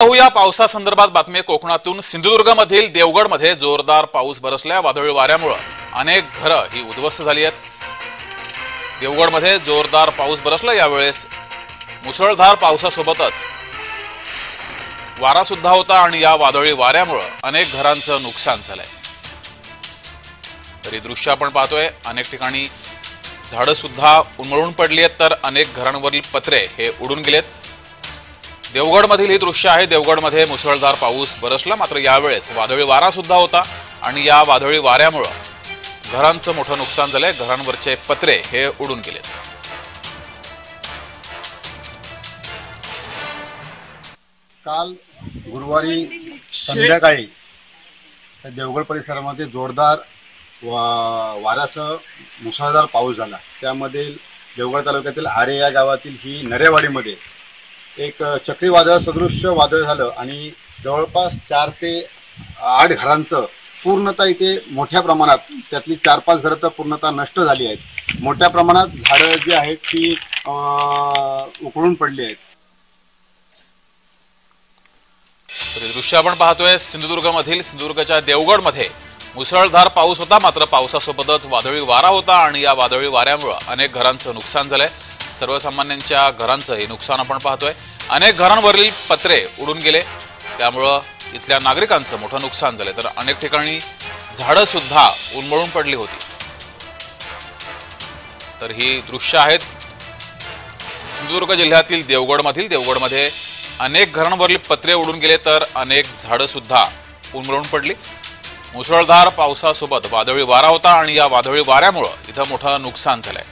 पाहूया पावसासंदर्भात बातमी कोकणातून। सिंधुदुर्गमधील देवगडमध्ये जोरदार पाऊस बरसल्या वादळी वाऱ्यामुळे अनेक घरं ही उद्ध्वस्त झाली आहेत। देवगडमध्ये जोरदार पाऊस बरसला, यावेळेस मुसळधार पावसासोबतच वारा सुद्धा होता आणि या वादळी वाऱ्यामुळे अनेक घरांचं नुकसान झालंय। तरी दृश्य आपण पाहतोय, अनेक ठिकाणी झाडं सुद्धा उन्मळून पडली आहेत, तर अनेक घरांवरील पत्रे हे उडून गेलेत। देवगडमधील ही दृश्य आहे। देवगडमध्ये मुसळधार पाऊस बरसला, मात्र यावेळेस वादळी वारा सुद्धा होता आणि या वादळी वाऱ्यामुळे घरांचं मोठं नुकसान झालंय। घरांवरचे पत्रे हे उडून गेलेत। काल गुरुवारी संध्याकाळी देवगड परिसरामध्ये जोरदार वाऱ्यासह मुसळधार पाऊस झाला। त्यामध्ये देवगड तालुक्यातील आरे या गावातील ही नरेवाडीमध्ये एक चक्रीवादळ सदृश्य वादळ झालं आणि जवळपास 4 ते 8 घरांचं पूर्णतः इथे मोठ्या प्रमाणात, त्यातली 4-5 घरं तर पूर्णतः नष्ट झाली आहेत। मोठ्या प्रमाणात झाडं जी आहेत ती उकळून पडली आहेत। तर दृश्य आपण पाहतोय सिंधुदुर्गच्या देवगडमध्ये मुसळधार पाऊस होता, मात्र पावसासोबतच वादळी वारा होता आणि या वादळी वाऱ्यामुळे अनेक घरांचं नुकसान झालंय। सर्वसामान्यांच्या घरांचं हे नुकसान आपण पाहतोय। अनेक घरांवरील पत्रे उडून गेले, त्यामुळं इथल्या नागरिकांचं मोठं नुकसान झालंय। तर अनेक ठिकाणी झाडं सुद्धा उन्मळून पडली होती। तर ही दृश्य आहेत सिंधुदुर्ग जिल्ह्यातील देवगडमध्ये अनेक घरांवरील पत्रे उडून गेले, तर अनेक झाडं सुद्धा उन्मळून पडली। मुसळधार पावसासोबत वादळी वारा होता आणि या वादळी वाऱ्यामुळे इथं मोठं नुकसान झालंय।